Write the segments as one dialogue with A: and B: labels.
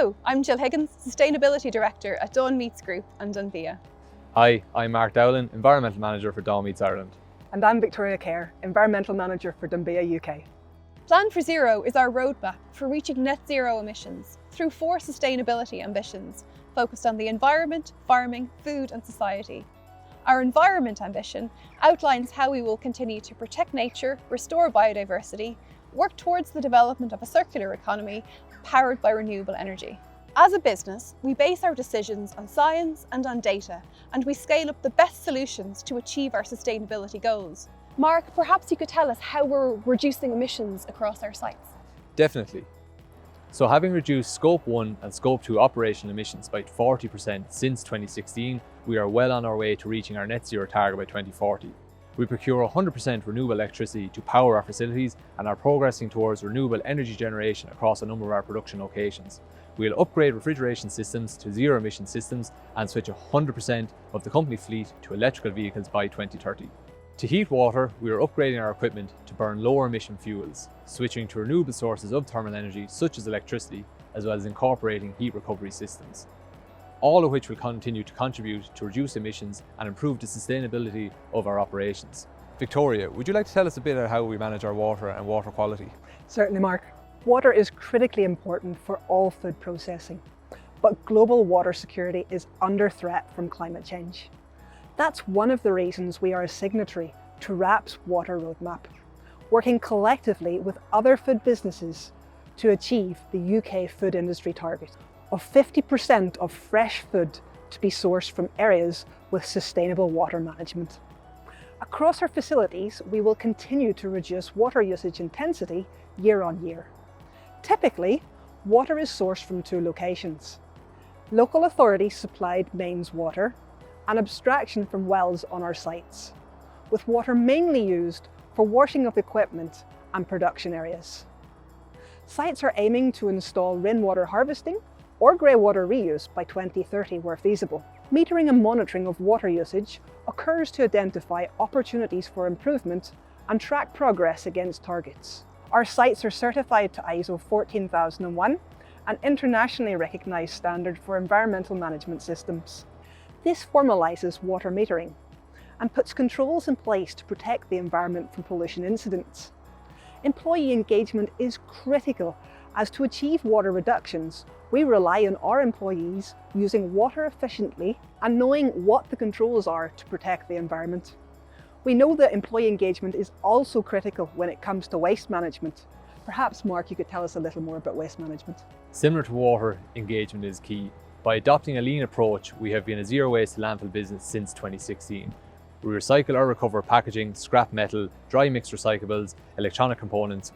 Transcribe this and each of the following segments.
A: Hello, I'm Gill Higgins, Sustainability Director at Dawn Meats and Dunbia.
B: Hi, I'm Mark Dowling, Environmental Manager for Dawn Meats Ireland.
C: And I'm Victoria Kerr, Environmental Manager for Dunbia UK.
A: Plan for Zero is our roadmap for reaching net zero emissions through 4 sustainability ambitions focused on the environment, farming, food and society. Our environment ambition outlines how we will continue to protect nature, restore biodiversity, work towards the development of a circular economy powered by renewable energy. As a business, we base our decisions on science and on data, and we scale up the best solutions to achieve our sustainability goals. Mark, perhaps you could tell us how we're reducing emissions across our sites.
B: Definitely. So having reduced Scope 1 and Scope 2 operational emissions by 40% since 2016, we are well on our way to reaching our net zero target by 2040. We procure 100% renewable electricity to power our facilities and are progressing towards renewable energy generation across a number of our production locations. We'll upgrade refrigeration systems to zero emission systems and switch 100% of the company fleet to electrical vehicles by 2030. To heat water, we are upgrading our equipment to burn lower emission fuels, switching to renewable sources of thermal energy such as electricity, as well as incorporating heat recovery systems. All of which will continue to contribute to reduce emissions and improve the sustainability of our operations. Victoria, would you like to tell us a bit about how we manage our water and water quality?
C: Certainly, Mark. Water is critically important for all food processing, but global water security is under threat from climate change. That's one of the reasons we are a signatory to RAP's water roadmap, working collectively with other food businesses to achieve the UK food industry target of 50% of fresh food to be sourced from areas with sustainable water management. Across our facilities, we will continue to reduce water usage intensity year on year. Typically, water is sourced from 2 locations: local authorities supplied mains water and abstraction from wells on our sites, with water mainly used for washing of equipment and production areas. Sites are aiming to install rainwater harvesting or grey water reuse by 2030 where feasible. Metering and monitoring of water usage occurs to identify opportunities for improvement and track progress against targets. Our sites are certified to ISO 14001, an internationally recognised standard for environmental management systems. This formalises water metering and puts controls in place to protect the environment from pollution incidents. Employee engagement is critical, as to achieve water reductions, we rely on our employees using water efficiently and knowing what the controls are to protect the environment. We know that employee engagement is also critical when it comes to waste management. Perhaps, Mark, you could tell us a little more about waste management.
B: Similar to water, engagement is key. By adopting a lean approach, we have been a zero waste landfill business since 2016. We recycle or recover packaging, scrap metal, dry mixed recyclables, electronic components,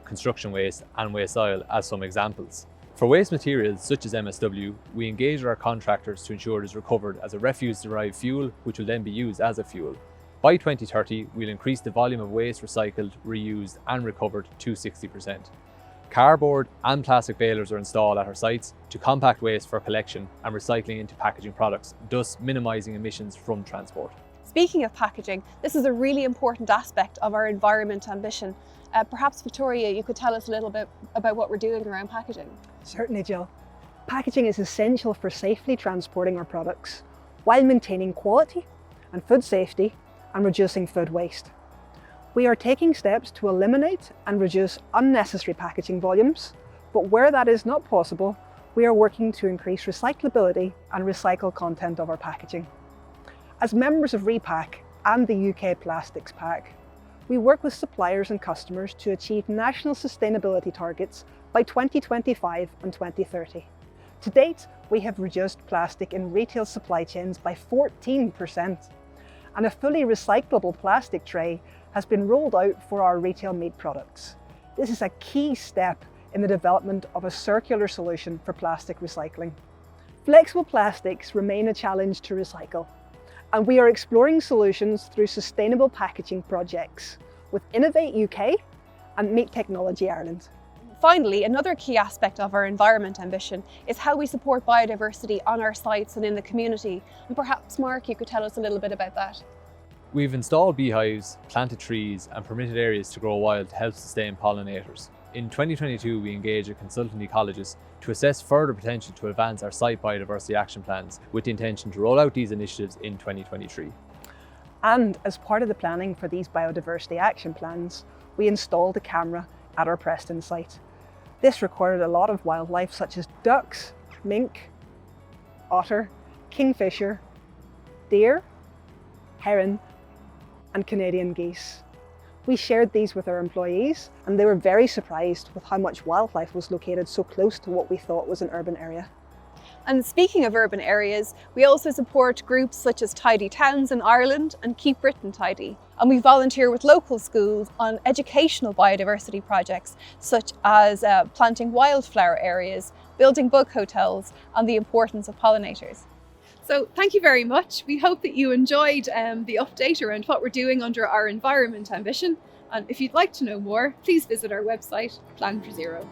B: construction waste and waste oil as some examples. For waste materials such as MSW, we engage with our contractors to ensure it is recovered as a refuse-derived fuel, which will then be used as a fuel. By 2030, we'll increase the volume of waste recycled, reused and recovered to 60%. Cardboard and plastic balers are installed at our sites to compact waste for collection and recycling into packaging products, thus minimising emissions from transport.
A: Speaking of packaging, this is a really important aspect of our environment ambition. Perhaps, Victoria, you could tell us a little bit about what we're doing around packaging.
C: Certainly, Jill. Packaging is essential for safely transporting our products while maintaining quality and food safety and reducing food waste. We are taking steps to eliminate and reduce unnecessary packaging volumes, but where that is not possible, we are working to increase recyclability and recycle content of our packaging. As members of Repack and the UK Plastics Pact, we work with suppliers and customers to achieve national sustainability targets by 2025 and 2030. To date, we have reduced plastic in retail supply chains by 14%, and a fully recyclable plastic tray has been rolled out for our retail meat products. This is a key step in the development of a circular solution for plastic recycling. Flexible plastics remain a challenge to recycle, and we are exploring solutions through sustainable packaging projects with Innovate UK and Meat Technology Ireland.
A: Finally, another key aspect of our environment ambition is how we support biodiversity on our sites and in the community. And perhaps, Mark, you could tell us a little bit about that.
B: We've installed beehives, planted trees and permitted areas to grow wild to help sustain pollinators. In 2022, we engaged a consultant ecologist to assess further potential to advance our site biodiversity action plans with the intention to roll out these initiatives in 2023.
C: And as part of the planning for these biodiversity action plans, we installed a camera at our Preston site. This recorded a lot of wildlife such as ducks, mink, otter, kingfisher, deer, heron, and Canadian geese. We shared these with our employees, and they were very surprised with how much wildlife was located so close to what we thought was an urban area.
A: And speaking of urban areas, we also support groups such as Tidy Towns in Ireland and Keep Britain Tidy. And we volunteer with local schools on educational biodiversity projects, such as planting wildflower areas, building bug hotels, and the importance of pollinators. So thank you very much. We hope that you enjoyed the update around what we're doing under our environment ambition. And if you'd like to know more, please visit our website, Plan for Zero.